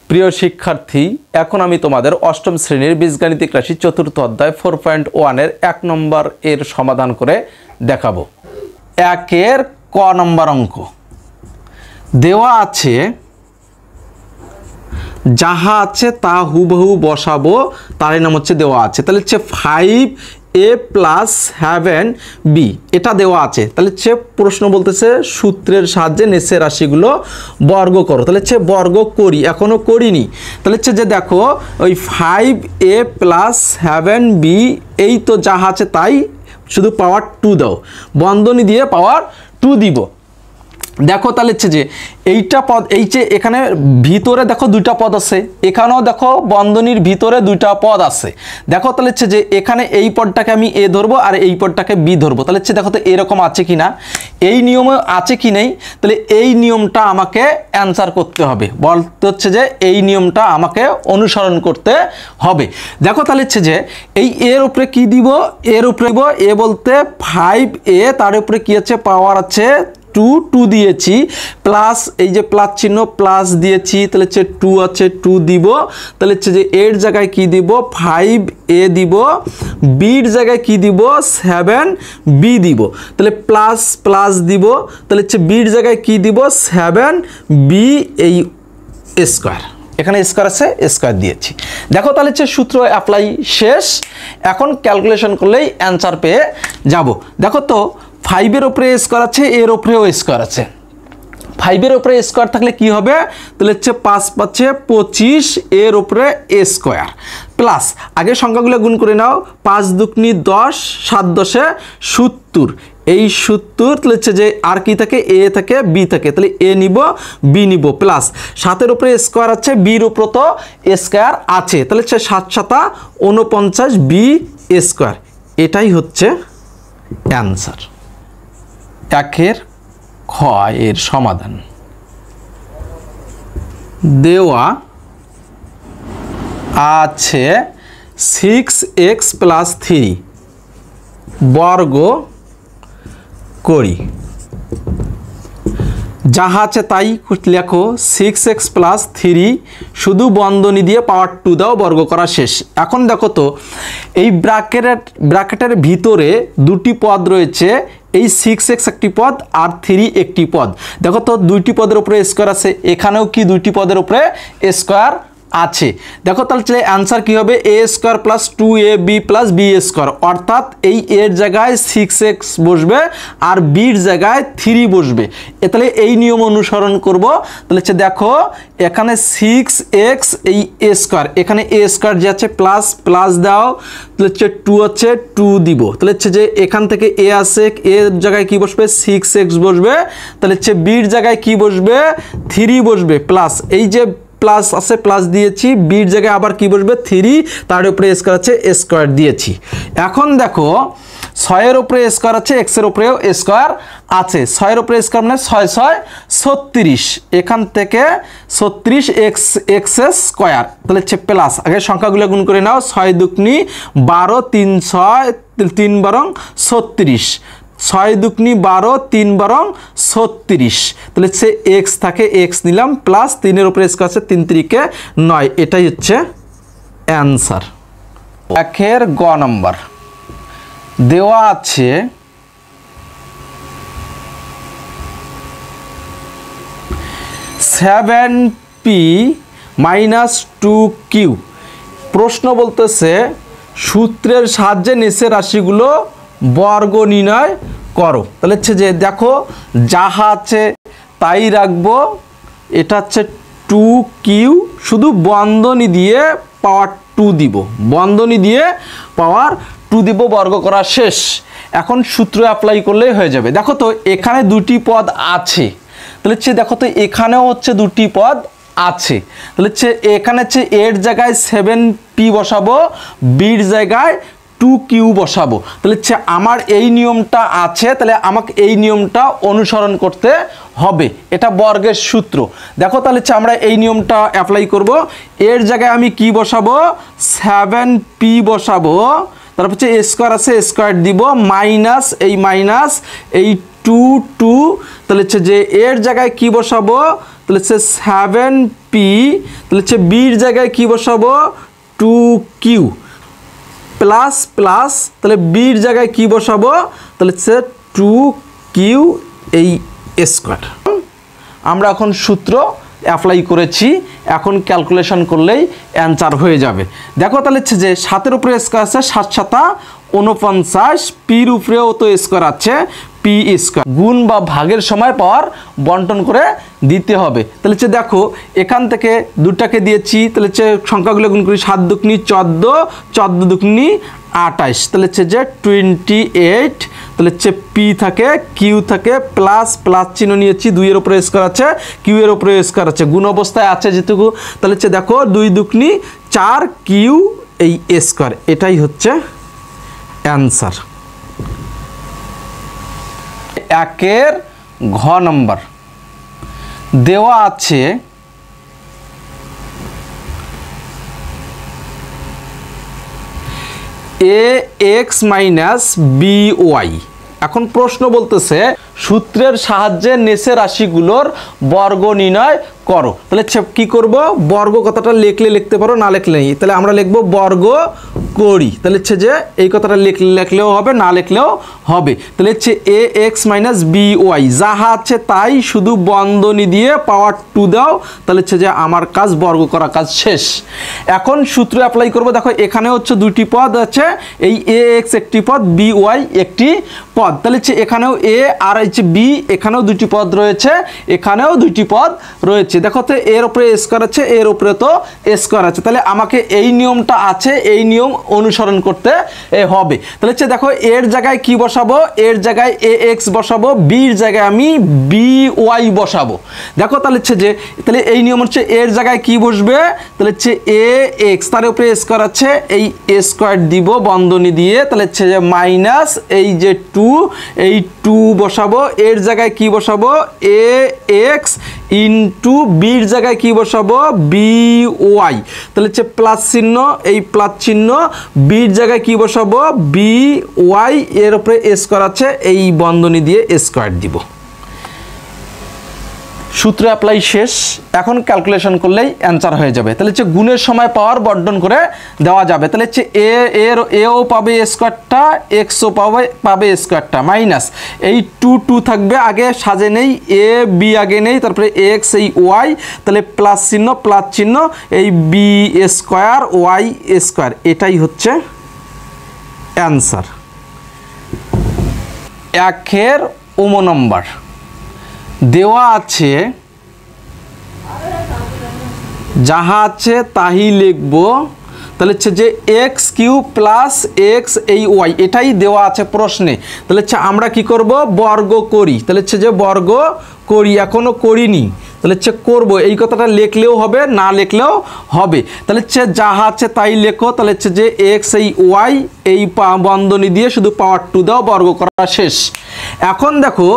প্রিয় শিক্ষার্থী, এখন আমি তোমাদের অষ্টম শ্রেণীর বীজগাণিতিক রাশি চতুর্থ অধ্যায় 4.1 এর 1 নম্বর এর সমাধান করে দেখাবো। 1 এর ক নম্বর অঙ্ক দেওয়া আছে, যাহা আছে তা হুবহু বসাবো, তার নাম হচ্ছে দেওয়া আছে। তাহলে হচ্ছে 5a + 7b এটা দেওয়া আছে। তাহলে হচ্ছে প্রশ্ন বলতেছে সূত্রের সাহায্যে নিচের রাশিগুলো বর্গ করো। তাহলে হচ্ছে বর্গ করি, এখনো করিনি। তাহলে হচ্ছে যে দেখো ওই 5a + 7b এই তো যাহা আছে তাই, শুধু পাওয়ার 2 দাও, বন্ধনী দিয়ে পাওয়ার 2 দিব। দেখো তাহলে হচ্ছে যে এইটা পদ, এই যে এখানে ভিতরে দেখো দুইটা পদ আছে, এখানেও দেখো বন্ধনীর ভিতরে দুইটা পদ আছে। দেখো তাহলে হচ্ছে যে এখানে এই পদটাকে আমি এ ধরবো আর এই পদটাকে বি ধরবো। তাহলে হচ্ছে দেখো তো এরকম আছে কি না, এই নিয়মে আছে কি নেই। তাহলে এই নিয়মটা আমাকে অ্যান্সার করতে হবে, বলতে হচ্ছে যে এই নিয়মটা আমাকে অনুসরণ করতে হবে। দেখো তাহলে হচ্ছে যে এই এর উপরে কি দিব, এর উপরে দিব এ বলতে 5a, তার উপরে কি আছে পাওয়ার আছে 2 দিয়েছি, প্লাস এই যে প্লাস চিহ্ন প্লাস দিয়েছি, তাহলে হচ্ছে 2 আছে 2 দিব। তাহলে হচ্ছে যে এর জায়গায় কি দিব 5a দিব, বির জায়গায় কি দিব 7b দিব। তাহলে প্লাস প্লাস দিব, তাহলে হচ্ছে বির জায়গায় কি দিব 7b এই স্কয়ার, এখানে স্কয়ার আছে স্কয়ার দিয়েছি। দেখো তাহলে হচ্ছে সূত্র অ্যাপ্লাই শেষ, এখন ক্যালকুলেশন করলেই অ্যান্সার পেয়ে যাব। দেখো তো 5 এর উপরে স্কয়ার আছে, এর উপরেও স্কয়ার আছে। 5 এর উপরে স্কয়ার থাকলে কি হবে, তাহলে হচ্ছে 5 × 5 = 25, এর উপরে a স্কয়ার প্লাস আগে সংখ্যাগুলো গুণ করে নাও, 5 × 2 = 10, 7 × 10 = 70, এই 70। তাহলে হচ্ছে যে আর কি থাকে a থাকে b থাকে, তাহলে a নিব b নিব প্লাস 7 এর উপরে স্কয়ার আছে, b এর উপরে তো স্কয়ার আছে, তাহলে হচ্ছে 7 × 7 = 49 b স্কয়ার। এটাই হচ্ছে অ্যান্সার। 1 এর খ এর সমাধান দেওয়া আছে 6x + 3 বর্গ করি, যাহা আছে তাই লেখো। 6x + 3 শুধু বন্ধনী দিয়ে পাওয়ার 2 দাও, বর্গ করা শেষ। এখন দেখো তো এই ব্র্যাকেটের ভিতরে দুটি পদ রয়েছে, এই 6x একটি পদ আর 3 একটি পদ। দেখো তো দুইটি পদের উপরে স্কয়ার আছে, এখানেও কি দুইটি পদের উপরে স্কয়ার আছে। দেখো তাহলে অ্যান্সার কি হবে, a² + 2ab + b², অর্থাৎ এই এর জায়গায় 6x বসবে আর বির জায়গায় 3 বসবে। তাহলে এই নিয়ম অনুসরণ করব। তাহলে হচ্ছে দেখো এখানে 6x এই a², এখানে a² যে আছে প্লাস প্লাস দাও, তাহলে হচ্ছে 2 আছে 2 দিব। তাহলে হচ্ছে যে এখান থেকে a আছে, এর জায়গায় কি বসবে 6x বসবে, তাহলে হচ্ছে বির জায়গায় কি বসবে 3 বসবে প্লাস এই যে প্লাস আছে প্লাস দিয়েছি, বির জায়গায় আবার কি বসবে 3, তার উপরে স্কয়ার আছে স্কয়ার দিয়েছি। এখন দেখো 6 এর উপরে স্কয়ার আছে, x এর উপরেও স্কয়ার আছে। 6 এর উপরে স্কয়ার মানে 6 × 6 = 36, এখান থেকে 36x² তাহলে হচ্ছে প্লাস আগে সংখ্যাগুলো গুণ করে নাও, 6 × 2 = 12, 3 × 6 = 3 × 36, 6 × 2 = 12, 3 × 36, তাহলে হচ্ছে x থাকে x নিলাম প্লাস 3 এর উপরে স্কয়ার আছে 3 × 3 = 9, এটাই হচ্ছে অ্যান্সার। 1 এর গ নম্বর দেওয়া আছে (7p - 2q) প্রশ্ন বলতেছে সূত্রের সাহায্যে নিচের রাশিগুলো বর্গ নির্ণয় করো। তাহলে হচ্ছে যে দেখো যাহা আছে তাই রাখবো, এটা হচ্ছে 2q, শুধু বন্ধনী দিয়ে পাওয়ার 2 দিব, বন্ধনী দিয়ে পাওয়ার 2 দিব, বর্গ করা শেষ। এখন সূত্র অ্যাপ্লাই করলেই হয়ে যাবে। দেখো তো এখানে দুটি পদ আছে, তাহলে হচ্ছে দেখো তো এখানেও হচ্ছে দুটি পদ আছে। তাহলে হচ্ছে এখানে হচ্ছে এর জায়গায় 7p বসাবো, বির জায়গায় 2q বসাবো। তাহলে হচ্ছে আমার এই নিয়মটা আছে, তাহলে আমাকে এই নিয়মটা অনুসরণ করতে হবে, এটা বর্গের সূত্র। দেখো তাহলে হচ্ছে আমরা এই নিয়মটা অ্যাপ্লাই করব। এর জায়গায় আমি কি বসাবো 7p বসাবো, তারপর হচ্ছে স্কয়ার আছে স্কয়ার দিব, মাইনাস এই মাইনাস এই 2 তাহলে হচ্ছে যে এর জায়গায় কি বসাবো, তাহলে হচ্ছে 7p পি, তাহলে হচ্ছে বির জায়গায় কি বসাবো 2q প্লাস প্লাস, তাহলে বির জায়গায় কি বসাবো, তাহলে হচ্ছে 2q এই স্কোয়ার। আমরা এখন সূত্র অ্যাপ্লাই করেছি, এখন ক্যালকুলেশন করলেই অ্যান্সার হয়ে যাবে। দেখো তাহলে হচ্ছে যে 7-এর উপরে স্কোয়ার আছে, 7 7 49, পির উপরেও তো স্কোয়ার আছে, পি স্কোয়ার। গুণ বা ভাগের সময় পাওয়ার বন্টন করে দিতে হবে। তাহলে হচ্ছে দেখো এখান থেকে দুটাকে দিয়েছি, তাহলে হচ্ছে সংখ্যাগুলো গুণ করি, 7 দুগুনি 14, 14 দুগুনি 28, তাহলে হচ্ছে যে 28, তাহলে হচ্ছে পি থাকে, কিউ থাকে, প্লাস প্লাস চিহ্ন নিয়েছি, 2-এর উপরে স্কোয়ার আছে, কিউ এর উপরে স্কোয়ার আছে, গুণ অবস্থায় আছে যেটুকু, তাহলে হচ্ছে দেখো 2 দুগুনি 4 কিউ এই স্কোয়ার, এটাই হচ্ছে অ্যান্সার। 1-এর ঘ নম্বর দেওয়া আছে ax মাইনাস by। এখন প্রশ্ন বলতেছে সূত্রের সাহায্যে নিচের রাশিগুলোর বর্গ নির্ণয় করো। তাহলে কি করব, বর্গ কথাটা লিখলে লিখতে পারো, না লিখলে নেই, তাহলে আমরা লিখব বর্গ করি। তাহলে হচ্ছে যে এই কথাটা লিখলেও হবে, না লিখলেও হবে। তাহলে হচ্ছে ax মাইনাস by, যাহা আছে তাই শুধু বন্ধনী দিয়ে পাওয়ার 2 দাও, তাহলে হচ্ছে যে আমার কাজ বর্গ করা কাজ শেষ। এখন সূত্র অ্যাপ্লাই করব। দেখো এখানে হচ্ছে দুটি পদ আছে, এই ax একটি পদ, by একটি পদ, তাহলে হচ্ছে এখানেও a আর হচ্ছে b, এখানেও দুটি পদ রয়েছে, এখানেও দুটি পদ রয়েছে। দেখো তো এর উপরে স্কোয়ার আছে, এর উপরে তো স্কোয়ার আছে, তাহলে আমাকে এই নিয়মটা আছে, এই নিয়ম অনুসরণ করতে হবে। তাহলে হচ্ছে দেখো এর জায়গায় কি বসাবো, এর জায়গায় ax বসাবো, বির জায়গায় আমি by বসাবো। দেখো তাহলে হচ্ছে যে তাহলে এই নিয়ম হচ্ছে এর জায়গায় কি বসবে, তাহলে হচ্ছে ax, তার উপরে স্কোয়ার আছে, এই স্কোয়ার দিব বন্ধনী দিয়ে, তাহলে হচ্ছে যে মাইনাস এই যে 2, এই 2 বসাবো, এর জায়গায় কি বসাবো ax ইন্টু বির জায়গায় কি বসাবো by, তাহলে হচ্ছে প্লাস চিহ্ন, এই প্লাস চিহ্ন, বির জায়গায় কি বসাবো by, এর উপরে স্কোয়ার আছে, এই বন্ধনী দিয়ে স্কোয়ার দিব। সূত্র অ্যাপ্লাই শেষ, এখন ক্যালকুলেশন করলেই অ্যান্সার হয়ে যাবে। তাহলে হচ্ছে গুণের সময় পাওয়ার বর্ধন করে দেওয়া যাবে। তাহলে হচ্ছে এও পাবে স্কোয়ারটা, এক্সও পাবে স্কোয়ারটা, মাইনাস এই 2 থাকবে, আগে সাজে নেই, এ বি আগে নেই, তারপরে এক্স এই ওয়াই, তাহলে প্লাস চিহ্ন প্লাস চিহ্ন, এই বি স্কোয়ার ওয়াই স্কোয়ার, এটাই হচ্ছে অ্যান্সার। 1-এর ওম নম্বর দেওয়া আছে, যাহা আছে তাহি লিখব। তাহলে হচ্ছে যে এক্স কিউ প্লাস এক্স এই ওয়াই, এটাই দেওয়া আছে প্রশ্নে। তাহলে হচ্ছে আমরা কি করব, বর্গ করি। তাহলে হচ্ছে যে বর্গ করি, এখনো করিনি, তাহলে হচ্ছে করবো, এই কথাটা লিখলেও হবে, না লিখলেও হবে। তাহলে হচ্ছে যাহা আছে তাই লেখো। তাহলে হচ্ছে যে এক্স এই ওয়াই, এই বন্ধনী দিয়ে শুধু পাওয়ার 2 দাও, বর্গ করা শেষ। এখন দেখো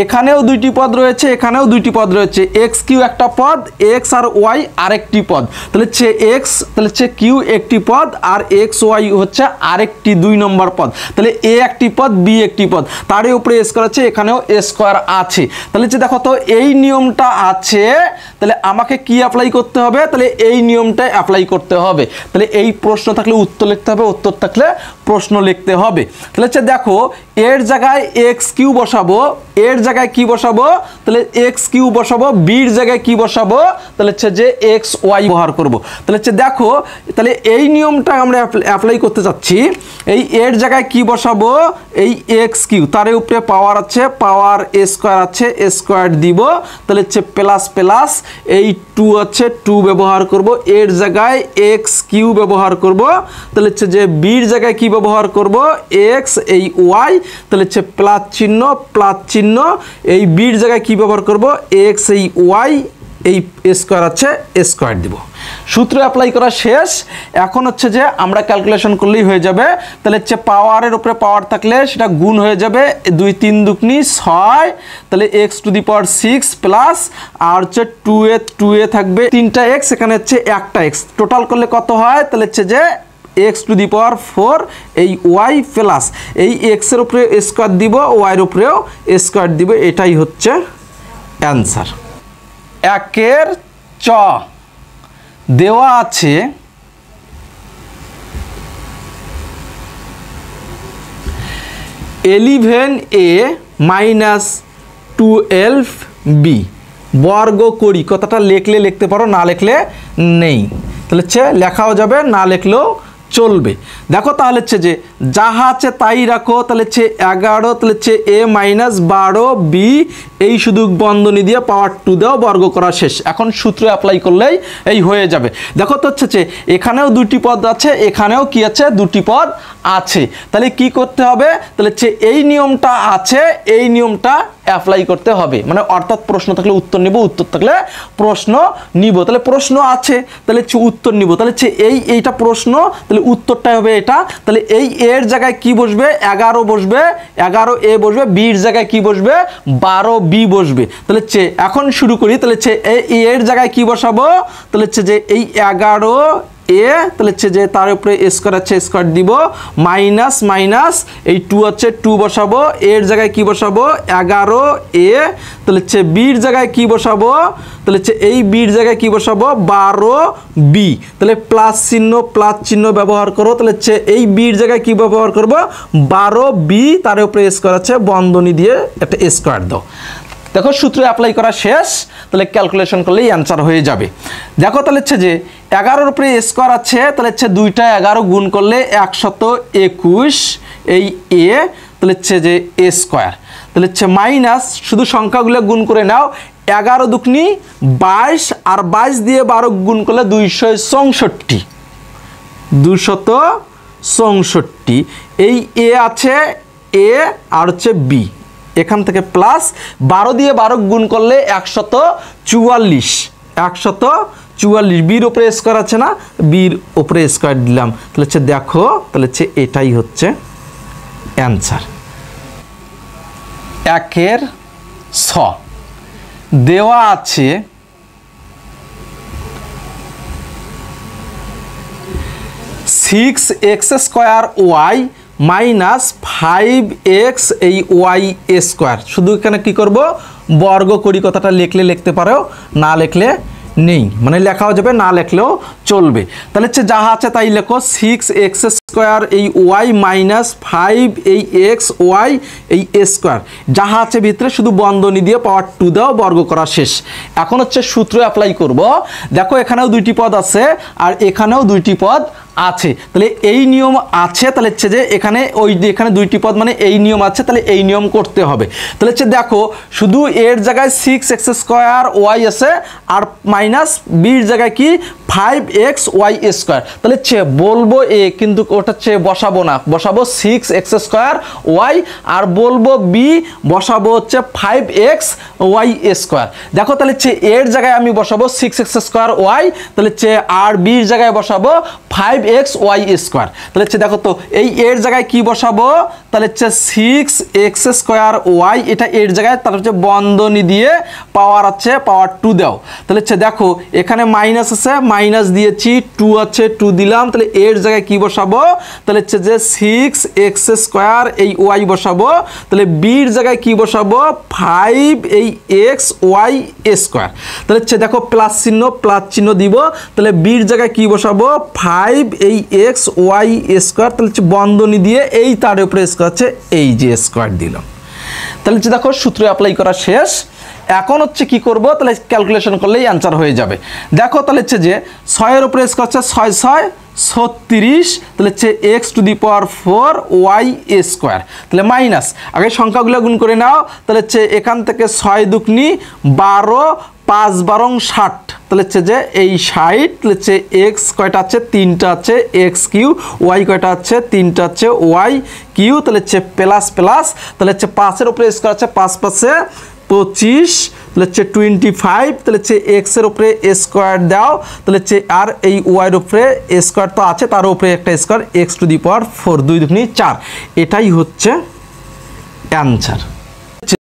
এখানেও দুইটি পদ রয়েছে, এখানেও দুইটি পদ রয়েছে, এক্স কিউ একটা পদ, এক্স আর ওয়াই আরেকটি পদ। তাহলে হচ্ছে এক্স, তাহলে হচ্ছে কিউ একটি পদ, আর এক্স ওয়াই হচ্ছে আরেকটি 2 নম্বর পদ। তাহলে এ একটি পদ, বি একটি পদ, তারই উপরে স্কোয়ার আছে, এখানেও স্কোয়ার আছে। তাহলে হচ্ছে দেখো তো এই নিয়মটা আছে, তাহলে আমাকে কি অ্যাপ্লাই করতে হবে, তাহলে এই নিয়মটা অ্যাপ্লাই করতে হবে। তাহলে এই প্রশ্ন থাকলে উত্তর লিখতে হবে, উত্তর থাকলে প্রশ্ন লিখতে হবে। তাহলে হচ্ছে দেখো এর জায়গায় এক্স কিউ বসাবো, এর জায়গায় কি বসাবো, তাহলে এক্স কিউ বসাবো, বির জায়গায় কি বসাবো, তাহলে হচ্ছে যে এক্স ওয়াই ব্যবহার করব। তাহলে হচ্ছে দেখো তাহলে এই নিয়মটা আমরা অ্যাপ্লাই করতে চাচ্ছি। এই এর জায়গায় কি বসাবো, এই এক্স কিউ, তার উপরে পাওয়ার আছে, পাওয়ার স্কোয়ার আছে, স্কোয়ার দিব, তাহলে হচ্ছে প্লাস প্লাস, এই 2 আছে, 2 ব্যবহার করব, এর জায়গায় এক্স কিউ ব্যবহার করব, তাহলে হচ্ছে যে বির জায়গায় কি ব্যবহার করব এক্স এই ওয়াই, তাহলে হচ্ছে প্লাস চিহ্ন প্লাস চিহ্ন, এই বির জায়গায় কি ব্যবহার করব এক্স এই ওয়াই, এই স্কোয়ার আছে, স্কোয়ার দিব। সূত্র অ্যাপ্লাই করা শেষ। এখন হচ্ছে যে আমরা ক্যালকুলেশন করলেই হয়ে যাবে। তাহলে হচ্ছে পাওয়ারের উপরে পাওয়ার থাকলে সেটা গুণ হয়ে যাবে, 2 3 দুগুনি 6, তাহলে x to the power 6 plus, আর হচ্ছে 2a থাকবে 3টা এক্স, এখানে হচ্ছে একটা এক্স, টোটাল করলে কত হয়, তাহলে হচ্ছে যে এক্স টু দি পাওয়ার 4 এই ওয়াই প্লাস এই এক্সের উপরে স্কোয়ার দিব, ওয়াইয়ের উপরেও স্কোয়ার দিব, এটাই হচ্ছে অ্যান্সার। 1-এর চ দেওয়া আছে 11a মাইনাস 12b বর্গ করি। কথাটা লিখলে লিখতে পারো, না লিখলে নেই। তাহলে হচ্ছে লেখাও যাবে, না লিখলেও চলবে। দেখো তাহলে হচ্ছে যে যাহা আছে তাই রাখো। তাহলে হচ্ছে 11, তাহলে হচ্ছে a মাইনাস 12b, এই শুধু বন্ধনী দিয়ে পাওয়ার 2 দাও, বর্গ করা শেষ। এখন সূত্র অ্যাপ্লাই করলেই এই হয়ে যাবে। দেখো তো হচ্ছে যে এখানেও দুটি পদ আছে, এখানেও কি আছে, দুটি পদ আছে। তাহলে কি করতে হবে, তাহলে হচ্ছে এই নিয়মটা আছে, এই নিয়মটা অ্যাপ্লাই করতে হবে। মানে অর্থাৎ প্রশ্ন থাকলে উত্তর নিব, উত্তর থাকলে প্রশ্ন নিব। তাহলে প্রশ্ন আছে, তাহলে হচ্ছে উত্তর নিব। তাহলে হচ্ছে এইটা প্রশ্ন, তাহলে উত্তরটা হবে এটা। তাহলে এই এর জায়গায় কি বসবে, 11 বসবে, 11a বসবে, বির জায়গায় কি বসবে, 12b বসবে। তাহলে হচ্ছে এখন শুরু করি। তাহলে হচ্ছে এর জায়গায় কি বসাবো, তাহলে হচ্ছে যে এই 11 এ, তাহলে হচ্ছে যে তার উপরে স্কোয়ার আছে, স্কোয়ার দিব, মাইনাস মাইনাস এই 2 আছে, 2 বসাবো। এর জায়গায় কি বসাবো, 11a। তাহলে হচ্ছে বির জায়গায় কি বসাবো, তাহলে হচ্ছে এই বির জায়গায় কি বসাবো, 12b। তাহলে প্লাস চিহ্ন ব্যবহার করো। তাহলে হচ্ছে এই বির জায়গায় কি ব্যবহার করবো, 12b, তার উপরে স্কোয়ার আছে, বন্ধনী দিয়ে একটা স্কোয়ার দাও। দেখো সূত্র অ্যাপ্লাই করা শেষ। তাহলে ক্যালকুলেশন করলেই অ্যান্সার হয়ে যাবে। দেখো তাহলে হচ্ছে যে 11-র উপরে স্কোয়ার আছে, তাহলে হচ্ছে 2টা 11 গুণ করলে 121 এই এ, তাহলে হচ্ছে যে এ স্কোয়ার। তাহলে হচ্ছে মাইনাস, শুধু সংখ্যাগুলো গুণ করে নাও, 11 দুগুনি 22, আর 22 দিয়ে 12 গুণ করলে 264। এই এ আছে, এ আর হচ্ছে বি, এখান থেকে প্লাস 12 দিয়ে 12 গুণ করলে 144, বির উপরে স্কোয়ার আছে না, বির উপরে স্কোয়ার দিলাম। তাহলে হচ্ছে দেখো, তাহলে হচ্ছে এটাই হচ্ছে অ্যান্সার। 1-এর 6 দেওয়া আছে 6x² মাইনাস 5x এই y স্কোয়ার। শুধু এখানে কি করব, বর্গ করি। কথাটা লিখলে লিখতে পারো, না লিখলে নেই, মানে লেখাও যাবে, না লিখলেও চলবে। তাহলে হচ্ছে যাহা আছে তাই লেখো, 6x² এই y মাইনাস 5 এই x y এই স্কোয়ার, যাহা আছে ভিতরে শুধু বন্ধনী দিয়ে পাওয়ার 2 দাও, বর্গ করা শেষ। এখন হচ্ছে সূত্র অ্যাপ্লাই করব। দেখো এখানেও দুইটি পদ আছে, আর এখানেও দুইটি পদ আছে। তাহলে এই নিয়ম আছে, তাহলে হচ্ছে যে এখানে এখানে দুইটি পদ মানে এই নিয়ম আছে, তাহলে এই নিয়ম করতে হবে। তাহলে হচ্ছে দেখো শুধু এর জায়গায় 6x² y আছে, আর মাইনাস বির জায়গায় কি 5xy²। তাহলে হচ্ছে বলবো এ, কিন্তু ওটা হচ্ছে বসাবো না, বসাবো 6x² y, আর বলবো বি, বসাবো হচ্ছে 5xy²। দেখো তাহলে হচ্ছে এর জায়গায় আমি বসাবো 6x² y, তাহলে হচ্ছে আর বির জায়গায় বসাবো 5xy²। তাহলে হচ্ছে দেখো তো এই এর জায়গায় কি বসাবো, তাহলে হচ্ছে 6x² y, এটা এর জায়গায়, তার হচ্ছে বন্ধনী দিয়ে পাওয়ার আছে, পাওয়ার 2 দাও। তাহলে হচ্ছে দেখো এখানে মাইনাস আছে, মাইনাস দিয়েছি, 2 আছে, 2 দিলাম। তাহলে এর জায়গায় কি বসাবো, তাহলে হচ্ছে যে 6x² এই y বসাবো। তাহলে বির জায়গায় কি বসাবো, 5 এই xy²। তাহলে হচ্ছে দেখো প্লাস চিহ্ন দিব। তাহলে বির জায়গায় কি বসাবো, 5 এই xy²। তাহলে হচ্ছে বন্ধনী দিয়ে এই তার উপরে স্কোয়ার আছে, এই যে স্কোয়ার দিলাম। তাহলে হচ্ছে দেখো সূত্র অ্যাপ্লাই করা শেষ। এখন হচ্ছে কি করব, তাহলে ক্যালকুলেশন করলেই অ্যান্সার হয়ে যাবে। দেখো তাহলে হচ্ছে যে 6-এর উপরে স্কোয়ার আছে, 6 36, তাহলে হচ্ছে x⁴ y²। তাহলে মাইনাস, আগে সংখ্যাগুলো গুণ করে নাও। তাহলে হচ্ছে এখান থেকে 6 দুগুনি 12, 5 12 60, তাহলে হচ্ছে যে এই 60। তাহলে হচ্ছে x কয়টা আছে, 3টা আছে, x3, y কয়টা আছে, 3টা আছে, y3। তাহলে হচ্ছে প্লাস প্লাস, তাহলে হচ্ছে 5-এর উপরে স্কোয়ার আছে, 5 5 25, তাহলে হচ্ছে 25। তাহলে হচ্ছে x-এর উপরে স্কোয়ার দাও। তাহলে হচ্ছে আর এই y-এর উপরে স্কোয়ার তো আছে, তার উপরে একটা স্কোয়ার, x⁴, 2 দুগুনি 4। এটাই হচ্ছে অ্যান্সার।